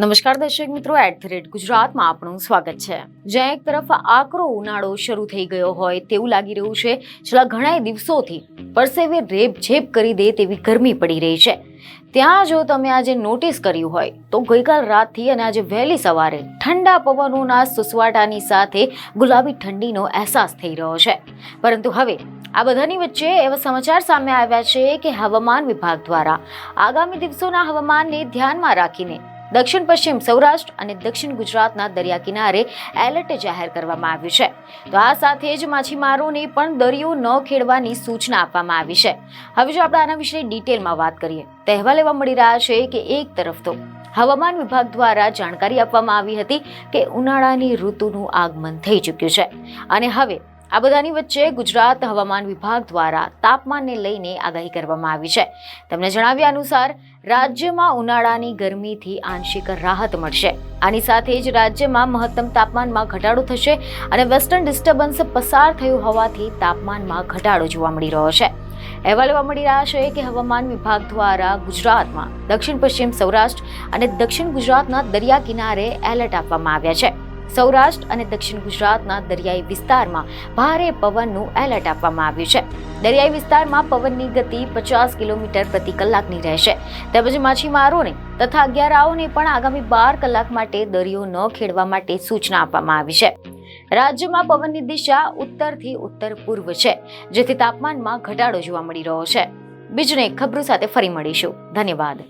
નમસ્કાર દર્શક મિત્રો, @ગુજરાતમાં આપનું સ્વાગત છે। જ્યાં એક તરફ આકરો ઉનાળો શરૂ થઈ ગયો હોય તેવું લાગી રહ્યું છે, છેલ્લા ઘણા દિવસોથી પરસેવે રેબઝેબ કરી દે તેવી ગરમી પડી રહી છે, ત્યાં જો તમે આજે નોટિસ કર્યું હોય તો ગઈકાલ રાતથી અને આજે વહેલી સવારે ઠંડા પવનોના સુસવાટાની સાથે ગુલાબી ઠંડીનો અહેસાસ થઈ રહ્યો છે। પરંતુ હવે આ બધાની વચ્ચે એવા સમાચાર સામે આવ્યા છે કે હવામાન વિભાગ દ્વારા આગામી દિવસોના હવામાનને ધ્યાનમાં રાખીને દક્ષિણ પશ્ચિમ સૌરાષ્ટ્ર અને દક્ષિણ ગુજરાતના દરિયા કિનારે એલર્ટ જાહેર કરવામાં આવ્યું છે। તો આ સાથે જ માછીમારોને પણ દરિયો ન ખેડવાની સૂચના આપવામાં આવી છે। હવે જો આપણે આના વિશે ડિટેલમાં વાત કરીએ તો અહેવાલ એવા મળી રહ્યા છે કે એક તરફ તો હવામાન વિભાગ દ્વારા જાણકારી આપવામાં આવી હતી કે ઉનાળાની ઋતુનું આગમન થઈ ચૂક્યું છે અને હવે આ બધાની વચ્ચે ગુજરાત હવામાન વિભાગ દ્વારા તાપમાનને લઈને આગાહી કરવામાં આવી છે। તમને જણાવ્યા અનુસાર રાજ્યમાં ઉનાળાની ગરમીથી આંશિક રાહત મળશે। આની સાથે જ રાજ્યમાં મહત્તમ તાપમાનમાં ઘટાડો થશે અને વેસ્ટર્ન ડિસ્ટર્બન્સ પસાર થયું હોવાથી તાપમાનમાં ઘટાડો જોવા મળી રહ્યો છે। અહેવાલ એવા મળી રહ્યા છે કે હવામાન વિભાગ દ્વારા ગુજરાતમાં દક્ષિણ પશ્ચિમ સૌરાષ્ટ્ર અને દક્ષિણ ગુજરાતના દરિયા કિનારે એલર્ટ આપવામાં આવ્યા છે। સૌરાષ્ટ્ર અને દક્ષિણ ગુજરાતના દરિયાઈ વિસ્તારમાં ભારે પવનનું એલર્ટ આપવામાં આવ્યું છે। દરિયાઈ વિસ્તારમાં પવનની ગતિ 50 કિલોમીટર પ્રતિ કલાકની રહેશે। તેમજ માછીમારોને તથા અગિયારાઓને પણ આગામી 12 કલાક માટે દરિયો ન ખેડવા માટે સૂચના આપવામાં આવી છે। રાજ્યમાં પવનની દિશા ઉત્તરથી ઉત્તર પૂર્વ છે, જેથી તાપમાનમાં ઘટાડો જોવા મળી રહ્યો છે। બીજને ખબરો સાથે ફરી મળીશું। ધન્યવાદ।